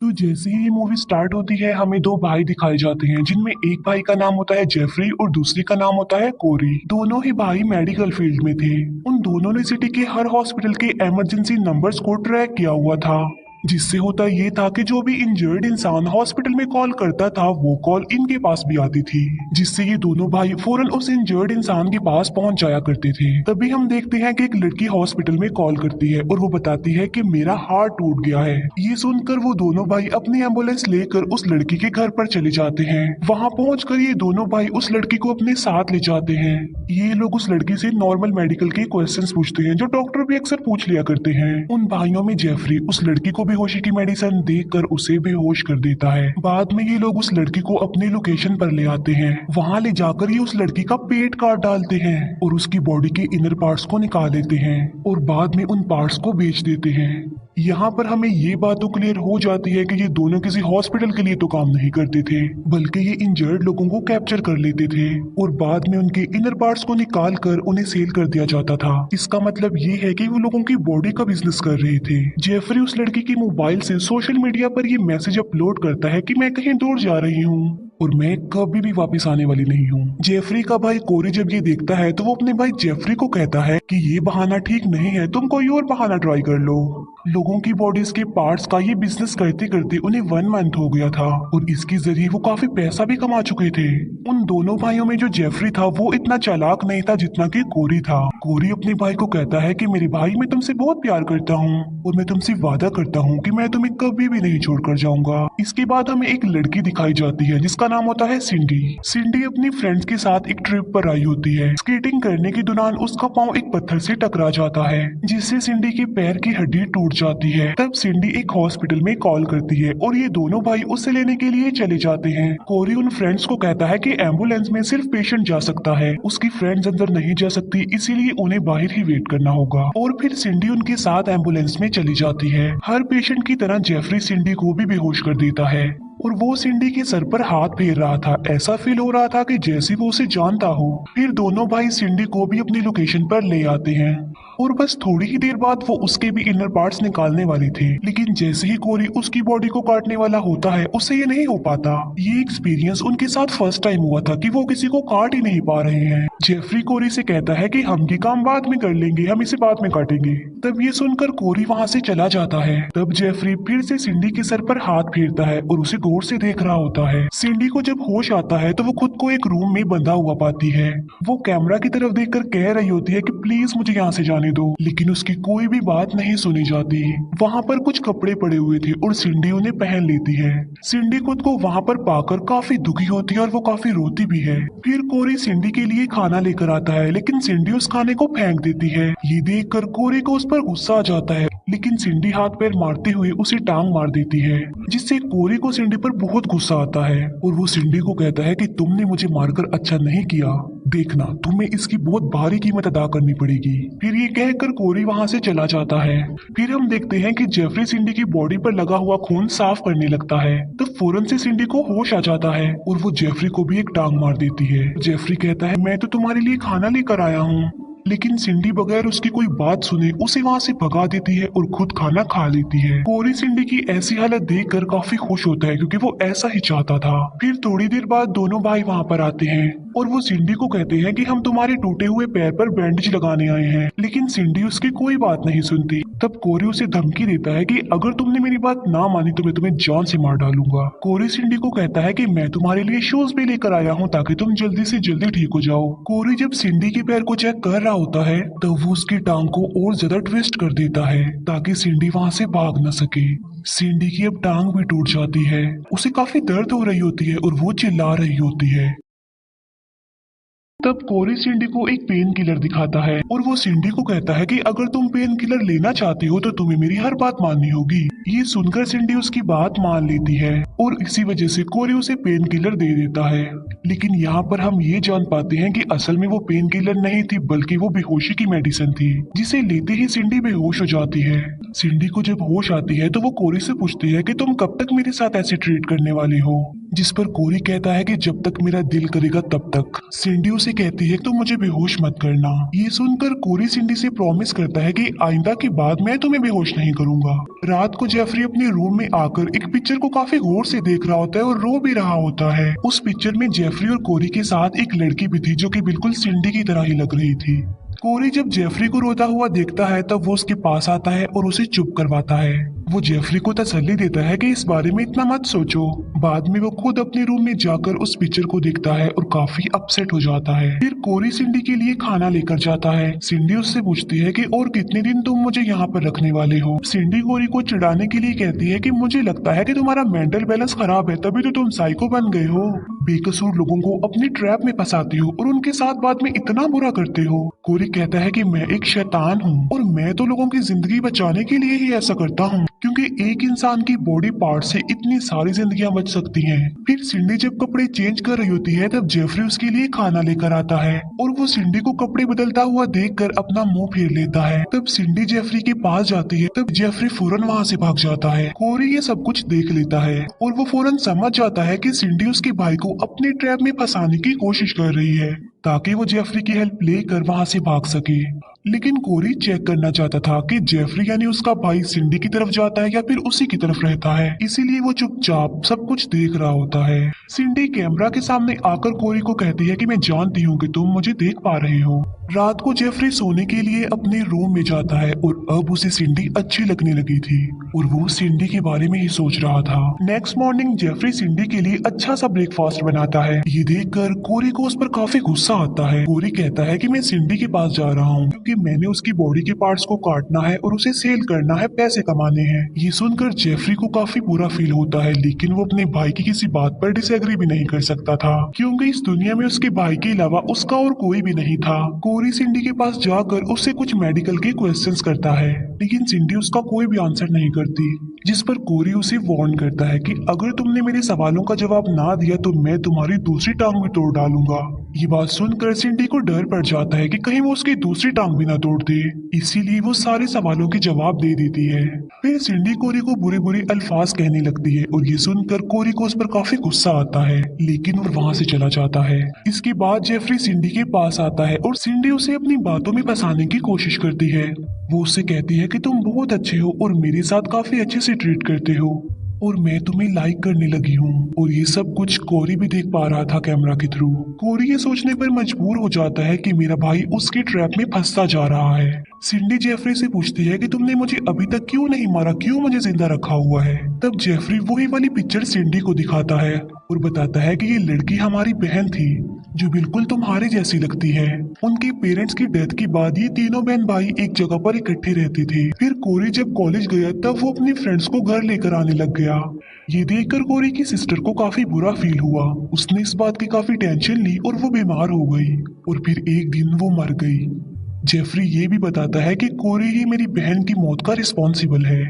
तो जैसे ही ये मूवी स्टार्ट होती है हमें दो भाई दिखाए जाते हैं जिनमें एक भाई का नाम होता है जेफरी और दूसरे का नाम होता है कोरी। दोनों ही भाई मेडिकल फील्ड में थे। उन दोनों ने सिटी के हर हॉस्पिटल के इमरजेंसी नंबर्स को ट्रैक किया हुआ था, जिससे होता ये था कि जो भी इंजर्ड इंसान हॉस्पिटल में कॉल करता था वो कॉल इनके पास भी आती थी, जिससे ये दोनों भाई फौरन उस इंजर्ड इंसान के पास पहुंच जाया करते थे। तभी हम देखते हैं कि एक लड़की हॉस्पिटल में कॉल करती है और वो बताती है कि मेरा हार्ट टूट गया है। ये सुनकर वो दोनों भाई अपनी एम्बुलेंस लेकर उस लड़की के घर पर चले जाते हैं। वहां पहुंचकर ये दोनों भाई उस लड़की को अपने साथ ले जाते हैं। ये लोग उस लड़की से नॉर्मल मेडिकल के क्वेश्चंस पूछते हैं जो डॉक्टर भी अक्सर पूछ लिया करते हैं। उन भाइयों में जेफरी उस लड़की को बेहोशी की मेडिसिन देकर उसे बेहोश कर देता है। बाद में ये लोग उस लड़की को अपनी लोकेशन पर ले आते हैं। वहां ले जाकर ये उस लड़की का पेट काट डालते हैं और उसकी बॉडी के इनर पार्ट्स को निकाल लेते हैं और बाद में उन पार्ट्स को बेच देते हैं। यहाँ पर हमें ये बात तो क्लियर हो जाती है कि ये दोनों किसी हॉस्पिटल के लिए तो काम नहीं करते थे, बल्कि ये इंजर्ड लोगों को कैप्चर कर लेते थे और बाद में उनके इनर पार्ट्स को निकाल कर उन्हें सेल कर दिया जाता था। इसका मतलब ये है कि वो लोगों की बॉडी का बिजनेस कर रहे थे। जेफरी उस लड़की की मोबाइल से सोशल मीडिया पर ये मैसेज अपलोड करता है कि मैं कहीं दूर जा रही हूँ और मैं कभी भी वापस आने वाली नहीं हूँ। जेफरी का भाई कोरी जब ये देखता है तो वो अपने भाई जेफरी को कहता है कि ये बहाना ठीक नहीं है, तुम कोई और बहाना ट्राई कर लो। लोगों की बॉडीज के पार्ट्स का ये बिजनेस करते करते उन्हें 1 मंथ हो गया था और इसके जरिए वो काफी पैसा भी कमा चुके थे। उन दोनों भाइयों में जो जेफरी था वो इतना चालाक नहीं था जितना कि कोरी था। कोरी अपने भाई को कहता है कि मेरे भाई, मैं तुमसे बहुत प्यार करता हूँ और मैं तुमसे वादा करता हूँ कि मैं तुम्हें कभी भी नहीं छोड़कर जाऊंगा। इसके बाद हमें एक लड़की दिखाई जाती है जिसका नाम होता है सिंडी। सिंडी अपनी फ्रेंड्स के साथ एक ट्रिप पर आई होती है। स्केटिंग करने के दौरान उसका पाँव एक पत्थर से टकरा जाता है जिससे सिंडी के पैर की हड्डी टूट जाती है। तब सिंडी एक हॉस्पिटल में कॉल करती है और ये दोनों भाई उसे लेने के लिए चले जाते हैं। कोरी उन फ्रेंड्स को कहता है कि एम्बुलेंस में सिर्फ पेशेंट जा सकता है, उसकी फ्रेंड्स अंदर नहीं जा सकती, इसीलिए उन्हें बाहर ही वेट करना होगा। और फिर सिंडी उनके साथ एम्बुलेंस में चली जाती है। हर पेशेंट की तरह जेफरी सिंडी को भी बेहोश कर देता है और वो सिंडी के सर पर हाथ फेर रहा था। ऐसा फील हो रहा था कि जैसे वो उसे जानता हो। फिर दोनों भाई सिंडी को भी अपनी लोकेशन पर ले आते हैं और बस थोड़ी ही देर बाद वो उसके भी इनर पार्ट्स निकालने वाली थी, लेकिन जैसे ही कोरी उसकी बॉडी को काटने वाला होता है उससे ये नहीं हो पाता। ये एक्सपीरियंस उनके साथ फर्स्ट टाइम हुआ था कि वो किसी को काट ही नहीं पा रहे हैं। जेफरी कोरी से कहता है कि हम ये काम बाद में कर लेंगे, हम इसे बाद में काटेंगे। तब ये सुनकर कोरी वहाँ से चला जाता है। तब जेफरी फिर से सिंडी के सर पर हाथ फेरता है और उसे गौर से देख रहा होता है। सिंडी को जब होश आता है तो वो खुद को एक रूम में बंधा हुआ पाती है। वो कैमरा की तरफ देखकर कह रही होती है कि प्लीज मुझे यहाँ से जाने दो, लेकिन उसकी कोई भी बात नहीं सुनी जाती। वहाँ पर कुछ कपड़े पड़े हुए थे और सिंडी उन्हें पहन लेती है। सिंडी खुद को वहाँ पर पाकर काफी दुखी होती है और वो काफी रोती भी है। फिर कोरी सिंडी के लिए खाना लेकर आता है, लेकिन सिंडी उस खाने को फेंक देती है। ये देखकर कोरी को उस पर गुस्सा आ जाता है, लेकिन सिंडी हाथ पैर मारते हुए उसे टांग मार देती है, जिससे कोरी को सिंडी पर बहुत गुस्सा आता है और वो सिंडी को कहता है कि तुमने मुझे मारकर अच्छा नहीं किया, देखना तुम्हें इसकी बहुत भारी कीमत अदा करनी पड़ेगी। फिर ये कहकर कोरी वहाँ से चला जाता है। फिर हम देखते हैं कि जेफरी सिंडी की बॉडी पर लगा हुआ खून साफ करने लगता है। तो फौरन से सिंडी को होश आ जाता है और वो जेफरी को भी एक टांग मार देती है। जेफरी कहता है मैं तो तुम्हारे लिए खाना लेकर आया हूँ, लेकिन सिंडी बगैर उसकी कोई बात सुने उसे वहाँ से भगा देती है और खुद खाना खा लेती है। कोरी सिंडी की ऐसी हालत देखकर काफी खुश होता है क्योंकि वो ऐसा ही चाहता था। फिर थोड़ी देर बाद दोनों भाई वहाँ पर आते हैं और वो सिंडी को कहते हैं कि हम तुम्हारे टूटे हुए पैर पर बैंडेज लगाने आए हैं, लेकिन सिंडी उसकी कोई बात नहीं सुनती। तब कोरी उसे धमकी देता है कि अगर तुमने मेरी बात ना मानी तो मैं तुम्हें जान से मार डालूंगा। कोरी सिंडी को कहता है कि मैं तुम्हारे लिए शूज भी लेकर आया हूँ ताकि तुम जल्दी से जल्दी ठीक हो जाओ। कोरी जब सिंडी के पैर को चेक कर रहा होता है तो वो उसकी टांग को और ज्यादा ट्विस्ट कर देता है ताकि सिंडी वहाँ से भाग न सके। सिंडी की अब टांग भी टूट जाती है, उसे काफी दर्द हो रही होती है और वो चिल्ला रही होती है। तब कोरी सिंडी को एक पेन किलर दिखाता है और वो सिंडी को कहता है कि अगर तुम पेन किलर लेना चाहती हो तो तुम्हें मेरी हर बात माननी होगी। ये सुनकर सिंडी उसकी बात मान लेती है और इसी वजह से कोरी उसे पेन किलर दे देता है। लेकिन यहाँ पर हम ये जान पाते हैं कि असल में वो पेन किलर नहीं थी बल्कि वो बेहोशी की मेडिसिन थी, जिसे लेते ही सिंडी बेहोश हो जाती है। सिंडी को जब होश आती है तो वो कोरी से पूछती है कि तुम कब तक मेरे साथ ऐसे ट्रीट करने वाली हो। जिस पर कोरी कहता है कि जब तक मेरा दिल करेगा तब तक। सिंडी उसे कहती है तो मुझे बेहोश मत करना। ये सुनकर कोरी सिंडी से प्रॉमिस करता है कि आइंदा के बाद मैं तुम्हें बेहोश नहीं करूंगा। रात को जेफरी अपने रूम में आकर एक पिक्चर को काफी गौर से देख रहा होता है और रो भी रहा होता है। उस पिक्चर में जेफरी और कोरी के साथ एक लड़की भी थी जो कि बिल्कुल सिंडी की तरह ही लग रही थी। कोरी जब जेफरी को रोता हुआ देखता है तब वो उसके पास आता है और उसे चुप करवाता है। वो जेफरी को तसल्ली देता है कि इस बारे में इतना मत सोचो। बाद में वो खुद अपने रूम में जाकर उस पिक्चर को देखता है और काफी अपसेट हो जाता है। फिर कोरी सिंडी के लिए खाना लेकर जाता है। सिंडी उससे पूछती है कि और कितने दिन तुम मुझे यहाँ पर रखने वाले हो। सिंडी कोरी को चिढ़ाने के लिए कहती है कि मुझे लगता है कि तुम्हारा मेंटल बैलेंस खराब है, तभी तो तुम साइको बन गए हो। बेकसूर लोगों को अपनी ट्रैप में फंसाती हो और उनके साथ बाद में इतना बुरा करते हो। कोरी कहता है कि मैं एक शैतान हूँ और मैं तो लोगों की जिंदगी बचाने के लिए ही ऐसा करता हूँ, क्योंकि एक इंसान की बॉडी पार्ट से इतनी सारी जिंदगियां बच सकती हैं। फिर सिंडी जब कपड़े चेंज कर रही होती है तब जेफरी उसके लिए खाना लेकर आता है और वो सिंडी को कपड़े बदलता हुआ देखकर अपना मुंह फेर लेता है। तब सिंडी जेफरी के पास जाती है तब जेफरी फौरन वहाँ से भाग जाता है। कोरी ये सब कुछ देख लेता है और वो फौरन समझ जाता है कि सिंडी उसके भाई को अपनी ट्रैप में फंसाने की कोशिश कर रही है ताकि वो जेफरी की हेल्प लेकर वहां से भाग सके। लेकिन कोरी चेक करना चाहता था कि जेफरी यानी उसका भाई सिंडी की तरफ जाता है या फिर उसी की तरफ रहता है, इसीलिए वो चुपचाप सब कुछ देख रहा होता है। सिंडी कैमरा के सामने आकर कोरी को कहती है कि मैं जानती हूँ कि तुम मुझे देख पा रहे हो। रात को जेफरी सोने के लिए अपने रूम में जाता है और अब उसे सिंडी अच्छी लगने लगी थी और वो सिंडी के बारे में ही सोच रहा था। नेक्स्ट मॉर्निंग जेफरी सिंडी के लिए अच्छा सा ब्रेकफास्ट बनाता है। ये देखकर कोरी को उस पर काफी गुस्सा आता है। कोरी कहता है कि मैं सिंडी के पास जा रहा हूँ क्योंकि मैंने उसकी बॉडी के पार्ट्स को काटना है और उसे सेल करना है, पैसे कमाने हैं। ये सुनकर जेफरी को काफी बुरा फील होता है, लेकिन वो अपने भाई की किसी बात पर डिसएग्री भी नहीं कर सकता था क्योंकि इस दुनिया में उसके भाई के अलावा उसका और कोई भी नहीं था। कोरी सिंडी के पास जाकर उससे कुछ मेडिकल के क्वेश्चंस करता है, लेकिन सिंडी उसका कोई भी आंसर नहीं करती, जिस पर कोरी उसे वार्न करता है कि अगर तुमने मेरे सवालों का जवाब ना दिया तो मैं तुम्हारी दूसरी टांग भी तोड़ डालूंगा। ये बात सुनकर सिंडी को डर पड़ जाता है कि कहीं वो उसकी दूसरी टांग भी ना तोड़ दे, इसीलिए वो सारे सवालों के जवाब दे देती है। फिर सिंडी कोरी को बुरे बुरे अल्फाज कहने लगती है और ये सुनकर कोरी को उस पर काफी गुस्सा आता है, लेकिन वो वहां से चला जाता है। इसके बाद जेफरी सिंडी के पास आता है और सिंडी उसे अपनी बातों में फंसाने की कोशिश करती है। वो उससे कहती है कि तुम बहुत अच्छे हो और मेरे साथ काफी अच्छे से ट्रीट करते हो और मैं तुम्हें लाइक करने लगी हूँ। और ये सब कुछ कोरी भी देख पा रहा था कैमरा के थ्रू। कोरी ये सोचने पर मजबूर हो जाता है कि मेरा भाई उसकी ट्रैप में फंसता जा रहा है। सिंडी जेफरी से पूछती है कि तुमने मुझे अभी तक क्यों नहीं मारा, क्यों मुझे जिंदा रखा हुआ है। तब जेफरी वही वाली पिक्चर सिंडी को दिखाता है और बताता है कि ये लड़की हमारी बहन थी जो बिल्कुल तुम्हारे जैसी लगती है। उनके पेरेंट्स की डेथ के बाद ये तीनों बहन भाई एक जगह पर इकट्ठे रहते थे। फिर कोरी जब कॉलेज गया तब वो अपने फ्रेंड्स को घर लेकर आने लग गया। ये देखकर कोरी की सिस्टर को काफी बुरा फील हुआ। उसने इस बात की काफी टेंशन ली और वो बीमार हो गई और फिर एक दिन वो मर गई। जेफरी ये भी बताता है कि कोरी ही मेरी बहन की मौत का रिस्पॉन्सिबल है।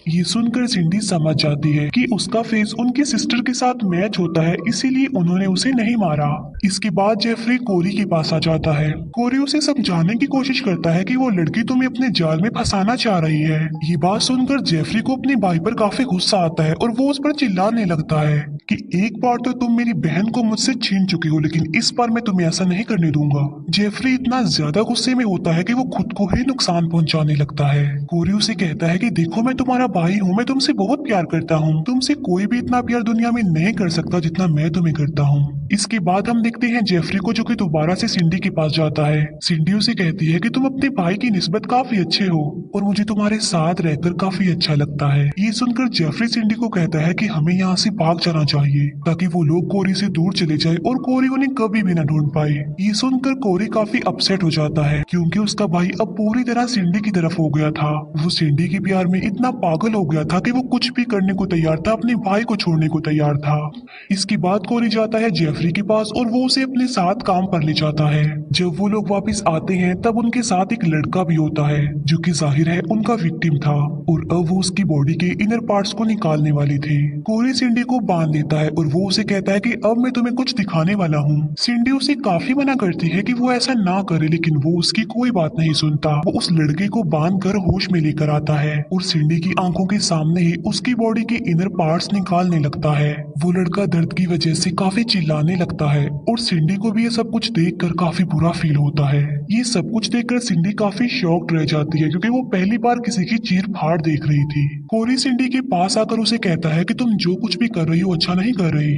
ये सुनकर सिंडी समझ जाती है कि उसका फेस उनकी सिस्टर के साथ मैच होता है, इसीलिए उन्होंने उसे नहीं मारा। इसके बाद जेफरी कोरी के पास आ जाता है। कोरी उसे समझाने की कोशिश करता है कि वो लड़की तुम्हें अपने जाल में फंसाना चाह रही है। ये बात सुनकर जेफरी को अपने भाई पर काफी गुस्सा आता है और वो उस पर चिल्लाने लगता है कि एक बार तो तुम मेरी बहन को मुझसे छीन चुके हो, लेकिन इस बार मैं तुम्हें ऐसा नहीं करने दूंगा। जेफरी इतना ज्यादा गुस्से में होता है कि वो खुद को ही नुकसान पहुंचाने लगता है। कोरी उसे कहता है कि देखो मैं तुम्हारा भाई हूँ, मैं तुमसे बहुत प्यार करता हूँ, तुमसे कोई भी इतना प्यार दुनिया में नहीं कर सकता जितना मैं तुम्हें करता हूँ। इसके बाद हम देखते हैं जेफरी को जो कि दोबारा से सिंडी के पास जाता है। सिंडी उसे कहती है कि तुम अपने भाई की निस्बत काफी अच्छे हो और मुझे तुम्हारे साथ रहकर काफी अच्छा लगता है। ये सुनकर जेफरी सिंडी को कहता है कि हमें यहाँ से भाग जाना चाहिए ताकि वो लोग कोरी से दूर चले जाए और कोरी उन्हें कभी भी न ढूंढ पाए। ये सुनकर कोरी काफी अपसेट हो जाता है क्योंकि उसका भाई अब पूरी तरह सिंडी की तरफ हो गया था। वो सिंडी के प्यार में इतना पागल हो गया था कि वो कुछ भी करने को तैयार था, अपने भाई को छोड़ने को तैयार था। इसके बाद कोरी जाता है जेफरी जेफरी के पास और वो उसे अपने साथ काम पर ले जाता है। जब वो लोग वापस आते हैं तब उनके साथ एक लड़का भी होता है जो कि जाहिर है उनका विक्टिम था और अब वो उसकी बॉडी के इनर पार्ट्स को निकालने वाली थी। कोरी सिंडी को बांध देता है और वो उसे कहता है कि अब मैं तुम्हें कुछ दिखाने वाला हूँ। सिंडी उसे काफी मना करती है कि वो ऐसा ना करे, लेकिन वो उसकी कोई बात नहीं सुनता। वो उस लड़के को बांध कर होश में लेकर आता है और सिंडी की आंखों के सामने ही उसकी बॉडी के इनर पार्ट्स निकालने लगता है। वो लड़का दर्द की वजह से काफी चिल्लाने लगता है और सिंडी को भी ये सब कुछ देखकर काफी बुरा फील होता है। ये सब कुछ देखकर सिंडी काफी शॉक्ड रह जाती है क्योंकि वो पहली बार किसी की चीर फाड़ देख रही थी। कोरी सिंडी के पास आकर उसे कहता है कि तुम जो कुछ भी कर रही हो अच्छा नहीं कर रही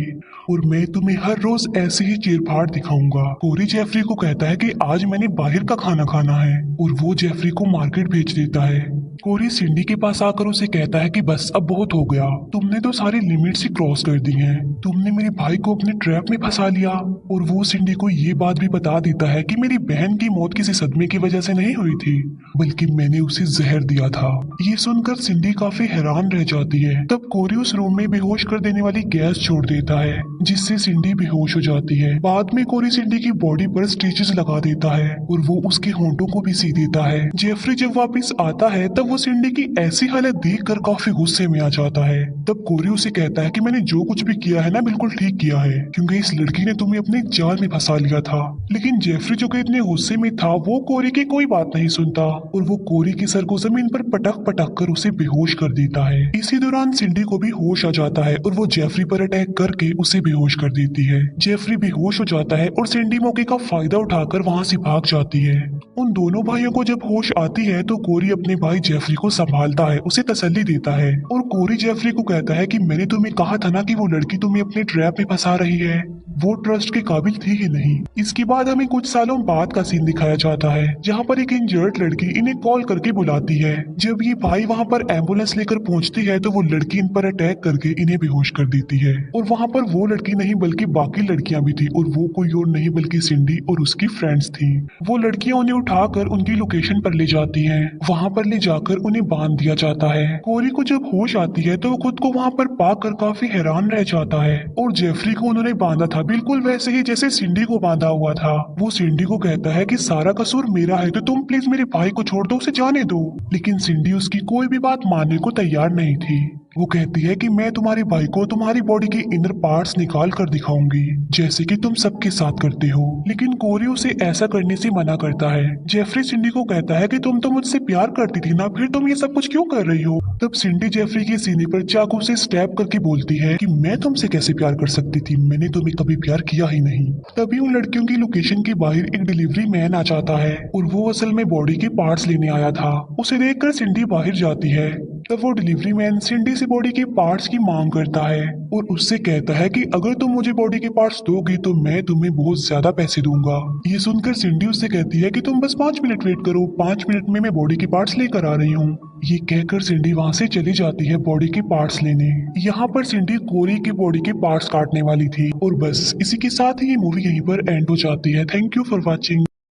और मैं तुम्हें हर रोज ऐसे ही चीर फाड़ दिखाऊंगा। कोरी जेफरी को कहता है कि आज मैंने बाहर का खाना खाना है और वो जेफरी को मार्केट भेज देता है। कोरी सिंडी के पास आकर उसे कहता है कि बस अब बहुत हो गया, तुमने तो सारी लिमिट्स ही क्रॉस कर दी हैं। तुमने मेरे भाई को अपने ट्रैप में फंसा लिया। और वो सिंडी को ये बात भी बता देता है कि मेरी बहन की मौत किसी सदमे की वजह से नहीं हुई थी, बल्कि मैंने उसे जहर दिया था। ये सुनकर सिंडी काफी हैरान रह जाती है। तब कोरी उस रूम में बेहोश कर देने वाली गैस छोड़ देता है जिससे सिंडी बेहोश हो जाती है। बाद में कोरी सिंडी की बॉडी पर स्टिचेस लगा देता है और वो उसके होंठों को भी सी देता है। जेफरी जब वापस आता है तब वो सिंडी की ऐसी हालत देखकर काफी गुस्से में आ जाता है। तब कोरी उसे कहता है कि मैंने जो कुछ भी किया है ना बिल्कुल ठीक किया है, क्योंकि इस लड़की ने तुम्हें अपने जाल में फंसा लिया था। लेकिन जेफरी जो कि इतने गुस्से में था वो कोरी की कोई बात नहीं सुनता और वो कोरी के सर को जमीन पर पटक पटक कर उसे बेहोश कर देता है। इसी दौरान सिंडी को भी होश आ जाता है और वो जेफरी पर अटैक करके उसे बेहोश कर देती है। जेफरी बेहोश हो जाता है और सिंडी मौके का फायदा उठाकर वहां से भाग जाती है। उन दोनों भाइयों को जब होश आती है तो कोरी अपने भाई जेफरी को संभालता है, उसे तसल्ली देता है और कोरी जेफरी को कहता है कि मैंने तुम्हें कहा था ना कि वो लड़की तुम्हें अपने ट्रैप में फंसा रही है, वो ट्रस्ट के काबिल थी ही नहीं। इसके बाद हमें कुछ सालों बाद का सीन दिखाया जाता है जहाँ पर एक इंजर्ड लड़की इन्हें कॉल करके बुलाती है। जब ये भाई वहाँ पर एम्बुलेंस लेकर पहुँचती है तो वो लड़की इन पर अटैक करके इन्हें बेहोश कर देती है और वहाँ पर वो लड़की नहीं बल्कि बाकी लड़कियां भी थी और वो कोई और नहीं बल्कि सिंडी और उसकी फ्रेंड्स थी। वो लड़कियां उन्हें उठाकर उनकी लोकेशन पर ले जाती हैं। वहाँ पर ले जाकर उन्हें बांध दिया जाता है। कोरी को जब होश आती है तो वो खुद को वहाँ पर पाकर काफी हैरान रह जाता है और जेफरी को उन्होंने बांधा था बिल्कुल वैसे ही जैसे सिंडी को बांधा हुआ था। वो सिंडी को कहता है कि सारा कसूर मेरा है तो तुम प्लीज मेरे भाई को छोड़ दो, उसे जाने दो। लेकिन सिंडी उसकी कोई भी बात मानने को तैयार नहीं थी। वो कहती है कि मैं तुम्हारे भाई को तुम्हारी बॉडी के इनर पार्ट्स निकाल कर दिखाऊंगी जैसे कि तुम सबके साथ करते हो। लेकिन कोरी उसे ऐसा करने से मना करता है। जेफरी सिंडी को कहता है कि तुम तो मुझसे प्यार करती थी ना, फिर तुम ये सब कुछ क्यों कर रही हो। तब सिंडी जेफरी के सीने पर चाकू से स्टैब करके बोलती है कि मैं तुमसे कैसे प्यार कर सकती थी, मैंने तुम्हें कभी प्यार किया ही नहीं। तभी उन लड़कियों की लोकेशन के बाहर एक डिलीवरी मैन आ जाता है और वो असल में बॉडी के पार्ट्स लेने आया था। उसे देखकर सिंडी बाहर जाती है। तब वो डिलीवरी मैन सिंडी से बॉडी के पार्ट्स की मांग करता है और उससे कहता है कि अगर तुम मुझे बॉडी के पार्ट्स दोगी तो मैं तुम्हें बहुत ज्यादा पैसे दूंगा। ये सुनकर सिंडी उससे कहती है कि तुम बस 5 मिनट वेट करो, 5 मिनट में मैं बॉडी के पार्ट्स लेकर आ रही हूँ। ये कहकर सिंडी वहाँ से चली जाती है बॉडी के पार्ट्स लेने। यहाँ पर सिंडी कोरी की बॉडी के पार्ट्स काटने वाली थी और बस इसी के साथ ही ये मूवी यहीं पर एंड हो जाती है। Thank you for watching.